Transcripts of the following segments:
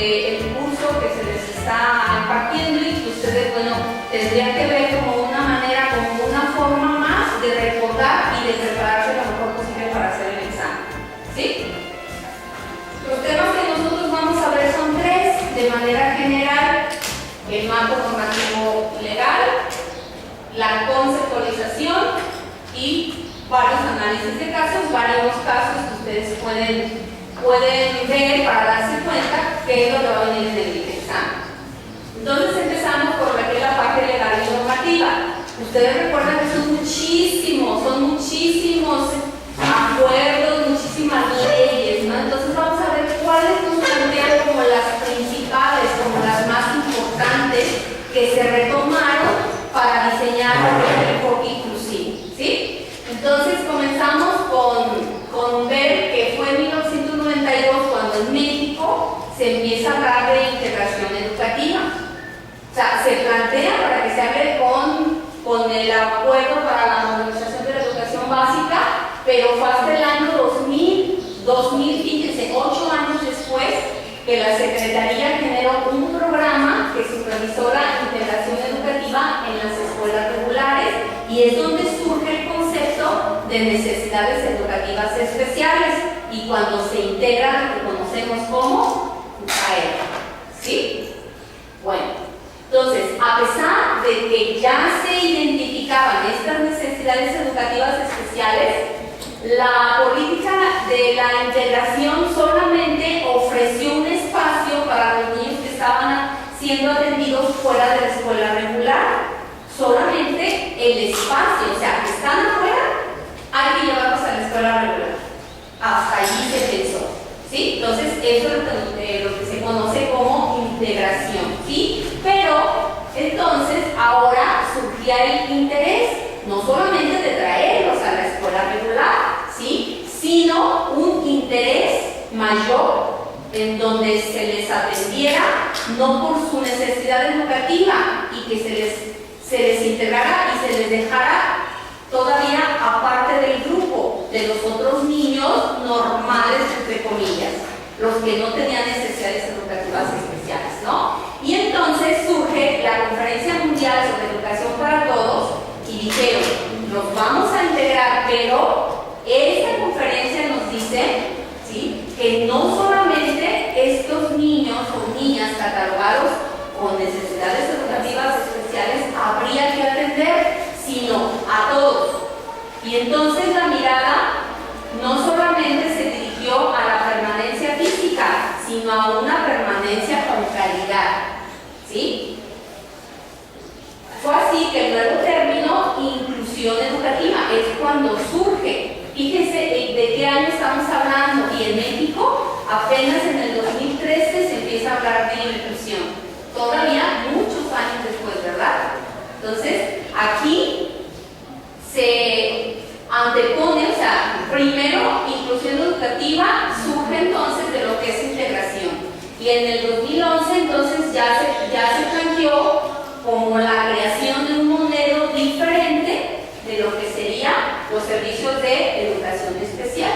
el curso que se les está impartiendo y que ustedes, bueno, tendrían que ver como una manera, como una forma más de recordar y de prepararse lo mejor posible para hacer el examen. ¿Sí? Los temas que nosotros vamos a ver son tres, de manera general: el marco normativo legal, la conceptualización y varios análisis de casos, varios casos que ustedes pueden ver para darse cuenta qué es lo que va a venir en el examen. Entonces empezamos por lo que es la parte legal y normativa. Ustedes recuerdan que son muchísimos acuerdos, muchísimas leyes, ¿no? Entonces vamos a ver cuáles nos plantean como las principales, como las más importantes que se retomaron para diseñar el enfoque inclusivo, ¿sí? Entonces comenzamos con ver que fue en 1992 cuando en México se empieza a hablar de integración educativa. O sea, se plantea para que se hable con el acuerdo para la modernización de la educación básica, pero fue hasta el año 2000, fíjense, 8 años después, que la Secretaría generó un programa que supervisó la integración educativa en las escuelas regulares, y es donde surge el concepto de necesidades educativas especiales, y cuando se integra lo que conocemos como UCAED. ¿Sí? Bueno, entonces, a pesar de que ya se identificaban estas necesidades educativas especiales, la política de la integración solamente ofreció un espacio para los niños que estaban siendo atendidos fuera de la escuela regular. Solamente el espacio, o sea, que están afuera, hay que llevarlos a la escuela regular. Hasta allí se pensó, ¿sí? Entonces, eso es lo que se conoce como integración, ¿sí? Pero, entonces, ahora surgía el interés, no solamente de traerlos a la escuela regular, ¿sí?, sino un interés mayor en donde se les atendiera no por su necesidad educativa y que se les integrara y se les dejara todavía aparte del grupo de los otros niños normales, entre comillas, los que no tenían necesidades educativas especiales, ¿no? Y entonces surge la Conferencia Mundial sobre Educación para Todos y dijeron, los vamos a integrar, pero esta conferencia nos dice, ¿sí?, que no solamente estos niños o niñas catalogados con necesidades educativas especiales habría que atender, sino a todos. Y entonces la mirada no solamente se dirigió a la permanencia física, sino a una permanencia con calidad, ¿sí? Fue así que el nuevo término inclusión educativa es cuando surge. Fíjense de qué año estamos hablando, y en México apenas en el 2013 se empieza a hablar de inclusión, todavía muchos años después, ¿verdad? Entonces, aquí se antepone, o sea, primero inclusión educativa surge entonces de lo que es integración, y en el 2011 entonces ya se planteó como la creación de un modelo diferente de lo que serían los servicios de educación especial.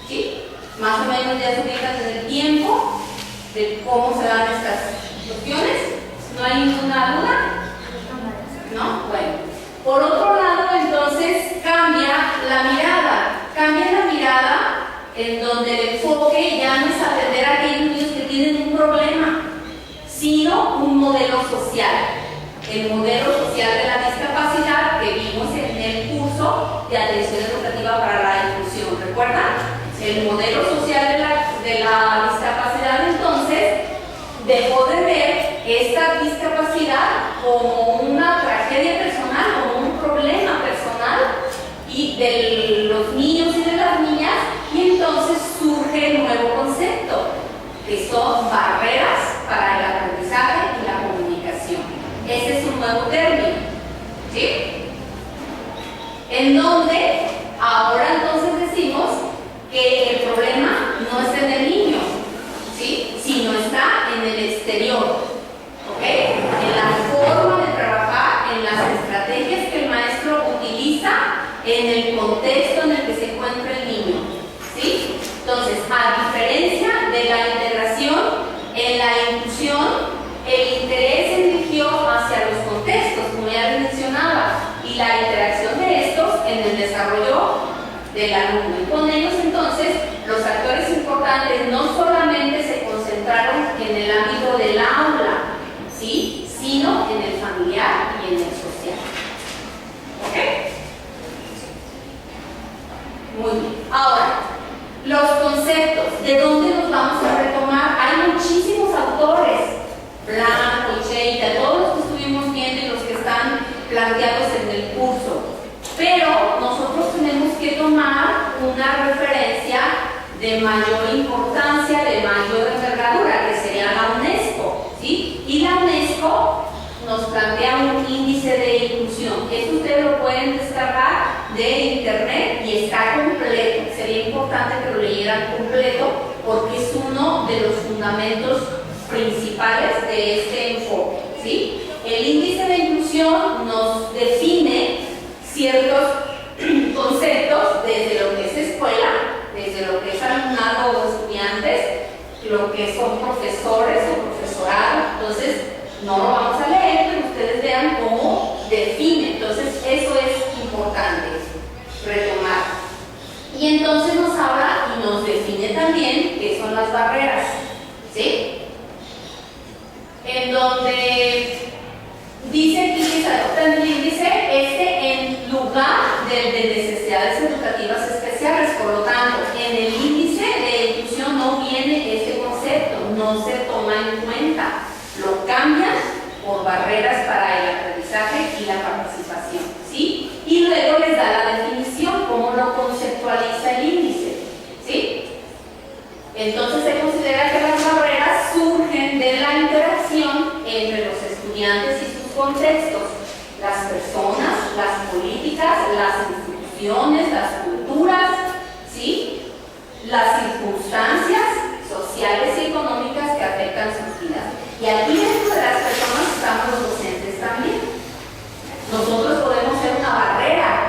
¿Sí? Más o menos ya se ubican en el tiempo de cómo se dan estas cuestiones. ¿No hay ninguna duda? ¿No? Bueno. Por otro lado, entonces, cambia la mirada en donde el enfoque ya no es atender a aquellos niños que tienen un problema, sino un modelo social. El modelo social de la discapacidad que vimos en el curso de atención educativa para la inclusión. ¿Recuerdan? El modelo social de la discapacidad, entonces, dejó de ver esta discapacidad como una tragedia personal, como un problema personal y de los niños y de las niñas, y entonces surge el nuevo concepto, que son barreras para el aprendizaje y la comunicación. Ese es un nuevo término, ¿sí? En donde ahora entonces decimos que el problema no está en el niño, ¿sí?, sino está en el exterior, ¿ok? En la forma de trabajar, en las estrategias que el maestro utiliza, en el contexto en el que se encuentra el niño, ¿sí? Entonces, a diferencia de la integración, inclusión, el interés se dirigió hacia los contextos, como ya les mencionaba, y la interacción de estos en el desarrollo del alumno. Y con ellos, entonces, los actores importantes no solamente se concentraron en el ámbito del aula, ¿sí?, sino en el familiar y en el social. ¿Ok? Muy bien. Ahora, los conceptos, ¿de dónde los vamos a retomar? Hay muchísimos autores, Blanco, Cheita, todos los que estuvimos viendo y los que están planteados en el curso, pero nosotros tenemos que tomar una referencia de mayor importancia, de mayor envergadura, que sería la UNESCO, ¿sí? Y la UNESCO nos plantea un índice de inclusión. Esto ustedes lo pueden descargar de internet y está completo. Sería importante que lo leyeran completo porque es uno de los fundamentos principales de este enfoque, ¿sí? El índice de inclusión nos define ciertos conceptos desde lo que es escuela, desde lo que es alumnado o estudiantes, lo que son profesores o profesorado. Entonces, no lo vamos a leer, pero ustedes vean cómo define. Entonces, eso es importante retomar. Y entonces nos habla y nos define también qué son las barreras, ¿sí? En donde dice aquí que se adopta el índice en lugar del de necesidades educativas especiales. Por lo tanto, en el índice de inclusión no viene este concepto, no se toma en cuenta. Lo cambian por barreras para el aprendizaje y la participación, ¿sí? Y luego les da la definición, cómo lo conceptualiza el índice, ¿sí? Entonces se considera que las barreras surgen de la interacción entre los estudiantes y sus contextos, las personas, las políticas, las instituciones, las culturas, ¿sí?, las circunstancias sociales y económicas que afectan sus vidas. Y aquí dentro de las personas estamos los docentes también. Nosotros podemos ser una barrera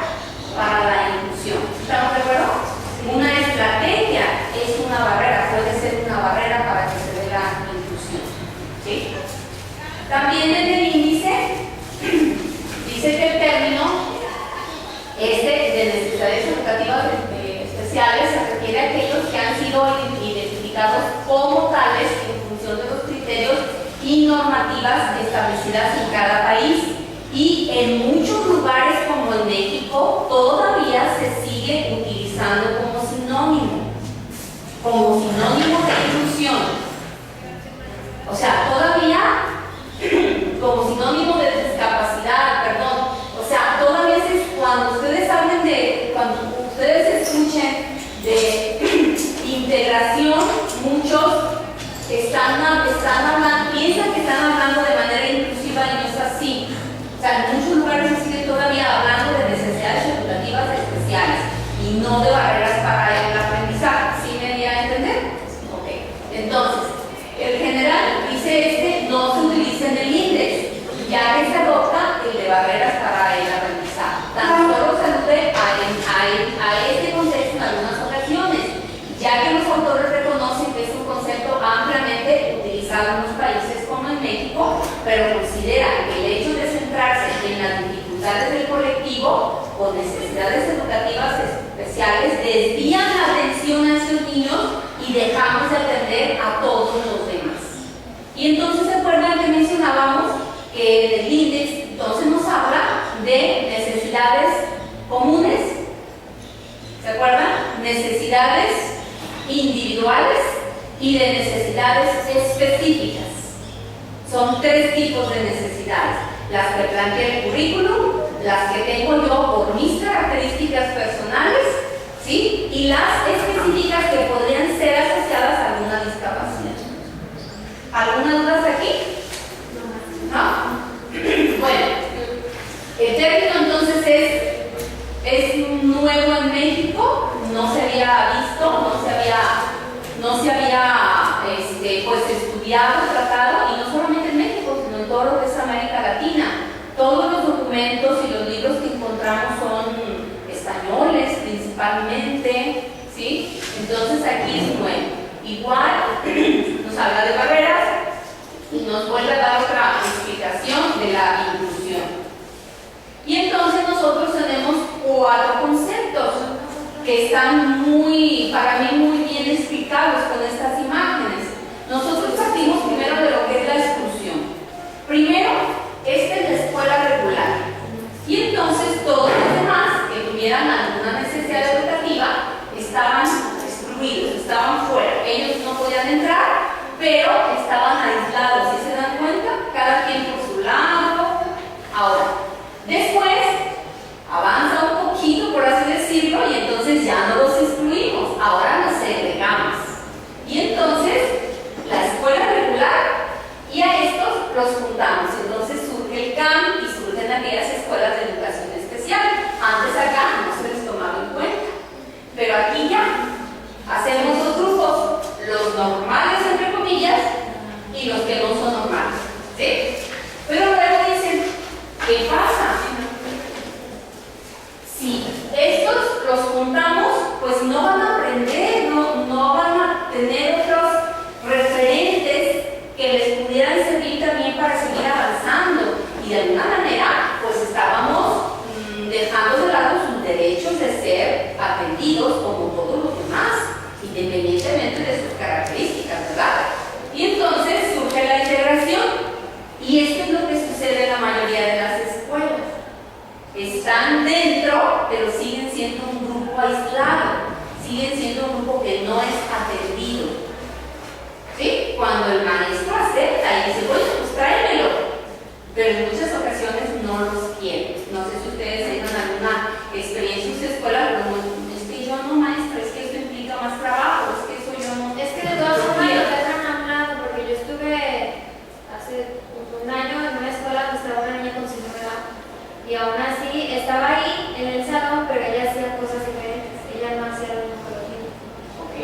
para la inclusión. ¿Estamos de acuerdo? Una estrategia es una barrera, puede ser una barrera para que se dé la inclusión, ¿sí? También en el índice dice que el término de necesidades educativas especiales se refiere a aquellos que han sido identificados como tales en función de los criterios y normativas establecidas en cada país. Y en muchos lugares, como en México, todavía se sigue utilizando como sinónimo de inclusión. O sea, todavía como sinónimo de discapacidad, perdón. O sea, todavía cuando ustedes hablen cuando ustedes escuchen de integración, muchos piensan que están hablando de manera inclusiva y no es así. O sea, en muchos lugares se sigue todavía hablando de necesidades educativas especiales y no de barreras para el aprendizaje. ¿Sí me di a entender? Ok. Entonces, el general dice no se utiliza en el índice, ya que se adopta el de barreras para el aprendizaje. Tan solo se alude a este concepto en algunas ocasiones, ya que los autores reconocen que es un concepto ampliamente utilizado en los países como en México, pero consideran que el hecho de centrarse en las dificultades del colectivo o necesidades educativas especiales desvían la atención a esos niños y dejamos de atender a todos los demás. Y entonces se acuerdan que mencionábamos que en el índice entonces nos habla de necesidades comunes, ¿se acuerdan? Necesidades individuales y de necesidades específicas. Son tres tipos de necesidades: las que plantea el currículum, las que tengo yo por mis características personales, ¿sí?, y las específicas que podrían ser asociadas a alguna discapacidad. ¿Algunas dudas aquí? ¿No? Bueno, el término entonces es nuevo en México, no se había visto, no se había pues estudiado, tratado, y no solamente en México, sino en todo lo que es América Latina. Todos los documentos y los libros que encontramos son españoles principalmente, ¿sí? Entonces aquí es nuevo. Igual nos habla de barreras la inclusión. Y entonces nosotros tenemos 4 conceptos que están para mí muy bien explicados con estas imágenes. Nosotros partimos primero de lo que es la exclusión. Primero, esta es la escuela regular. Y entonces todos los demás que tuvieran alguna necesidad educativa estaban excluidos, estaban fuera. Ellos no podían entrar, pero estaban aislados. ¿Sí se dan cuenta? Cada quien por su lado. Ahora, después avanza un poquito, por así decirlo, y entonces ya no los excluimos, ahora nos segregamos. Y entonces la escuela regular y a estos los juntamos. Entonces surge el CAM y surgen aquellas escuelas de educación especial. Antes acá no se les tomaba en cuenta, pero aquí ya hacemos 2 grupos, los normales entre comillas y los que no son normales, ¿sí? Pero luego dicen, ¿qué pasa? Si estos los juntamos, pues no van a aprender, no van a tener otros referentes que les pudieran servir también para seguir avanzando. Y de alguna manera, pues estábamos dejando de lado sus derechos de ser atendidos como todos los demás, independientemente de sus características, ¿verdad? Y entonces surge la integración. Y esto es lo que sucede en la mayoría de las escuelas. Están dentro, pero siguen siendo un grupo aislado, siguen siendo un grupo que no es atendido. ¿Sí? Cuando el maestro acepta y dice, bueno, pues tráemelo, pero en muchas ocasiones no los quieren. No sé si ustedes tengan alguna experiencia en su escuela, como es que yo no, maestra, es que esto implica más trabajo, es que eso yo no. Es que de todas formas lo dejan a un lado, porque yo estuve hace un año en una escuela donde estaba una niña con síndrome de Down. Y aún así estaba ahí en el salón, pero ella hacía cosas diferentes. Ella no hacía lo mismo que los niños. Ok.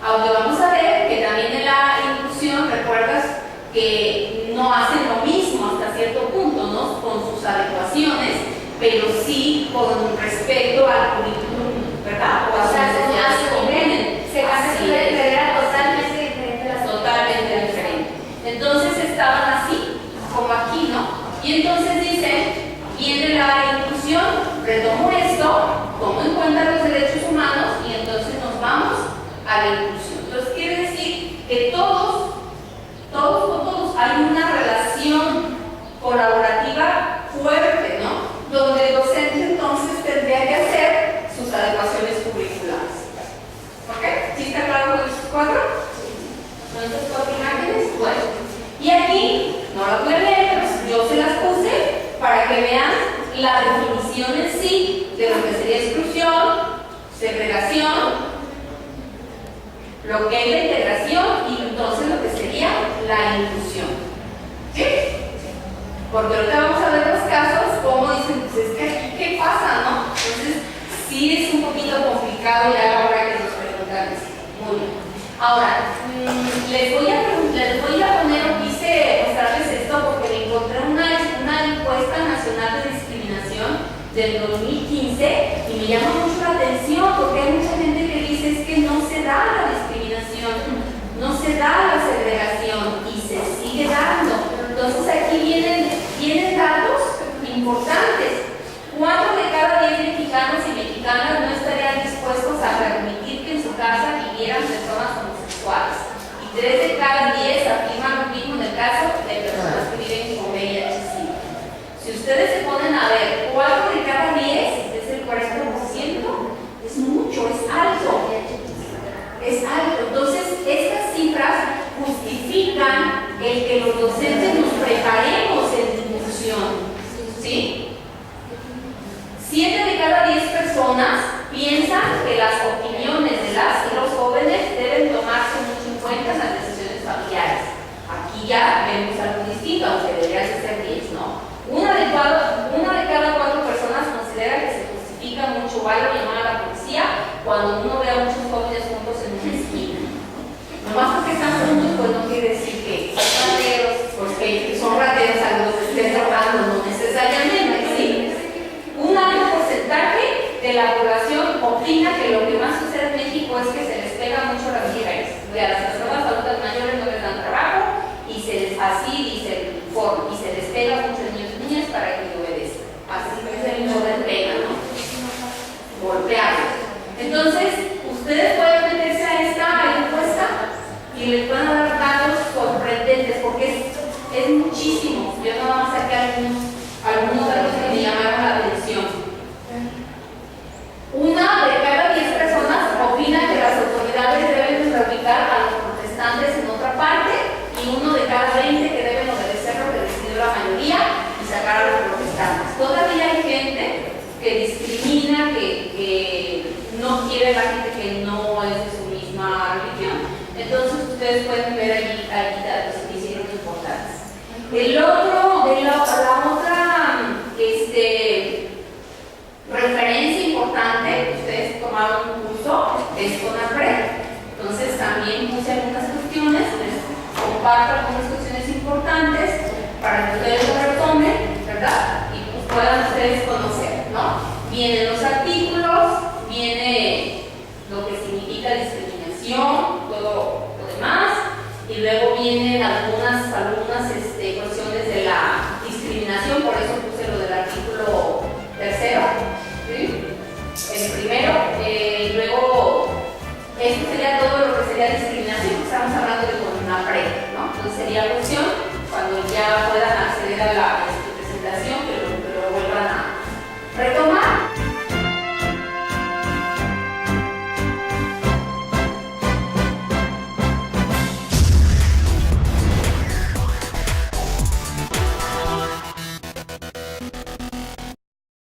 Aunque vamos a ver que también en la inclusión, recuerdas que no hacen lo mismo hasta cierto punto, ¿no? Con sus adecuaciones, pero sí con respecto al currículum, ¿verdad? O sea, se casa Así de es. manera totalmente diferente a las Totalmente diferente. Entonces estaban así, como aquí, ¿no? Y entonces dicen, viene la inclusión, retomo esto, tomo en cuenta los derechos humanos y entonces nos vamos a la inclusión. Entonces quiere decir que todos con todos hay una relación colaborativa fuerte, ¿no? Donde el docente entonces tendría que hacer sus adecuaciones curriculares. ¿Ok? ¿Sí está claro con estos 4? ¿Con estas 4 imágenes? Bueno. Y aquí, no la pueden ver, pero yo se las puse para que vean la definición en sí de lo que sería exclusión, segregación, lo que es la integración y entonces lo que sería la inclusión. ¿Sí? Porque ahorita vamos a ver los casos, como dicen, pues es que aquí, ¿qué pasa, no? Entonces, sí es un poquito complicado ya a la hora que nos preguntan esto. Muy bien. Ahora, les voy a poner, quise mostrarles esto porque me encontré una encuesta nacional de discriminación del 2015 y me llama mucho la atención porque hay mucha gente que dice es que no se da la discriminación, no se da la segregación y se sigue dando. Entonces aquí vienen datos importantes. 4 de cada 10 mexicanos y mexicanas no estarían dispuestos a permitir que en su casa vivieran personas homosexuales. Y 3 de cada 10 afirman lo mismo en el caso de personas que viven con VIH-Sida. Si ustedes se ponen a ver, 4 de cada 10, es el 40%, es mucho, es alto. Es alto. Entonces, estas cifras justifican el que los docentes nos preparemos en inclusión. ¿Sí? 7 de cada 10 personas piensan que las opiniones de las y los jóvenes deben tomarse mucho en cuenta en las decisiones familiares. Aquí ya vemos algo distinto, aunque debería de ser 10, ¿no? Una de cada 4 personas considera que se justifica mucho algo llamar a la policía cuando uno ve a muchos jóvenes juntos en una esquina. Nomás porque están juntos, pues no quiere decir que son rateros, porque son rateros a los que estén robando, no necesariamente, ¿sí? Un alto porcentaje de la población opina que lo que más sucede en México es que se les pega mucho a las mujeres. A las personas adultas mayores no les dan trabajo y se les fastidia y se les pega Entonces, ustedes pueden meterse a esta encuesta y les pueden dar datos sorprendentes porque es muchísimo. Yo nada más saqué algunos de los que me llamaron la atención. Una de cada 10 personas opina que las autoridades deben reubicar a los protestantes en otra parte y uno de cada 20 que deben obedecer lo que decidió la mayoría y sacar a los protestantes. Todavía hay gente que discrimina, que no quiere la gente que no es de su misma religión. Entonces ustedes pueden ver allí datos que hicieron importantes. La otra referencia importante que ustedes tomaron un curso es CONAPRED. Entonces también puse algunas cuestiones, les comparto algunas cuestiones importantes para que ustedes lo retomen, ¿verdad? Y pues puedan ustedes conocer, ¿no? Vienen los artículos, viene lo que significa discriminación, todo lo demás, y luego vienen algunas cuestiones de la discriminación, por eso puse lo del artículo 3, ¿sí? El primero, luego esto sería todo lo que sería discriminación, estamos hablando de CONAPRED, ¿no? Entonces sería cuestión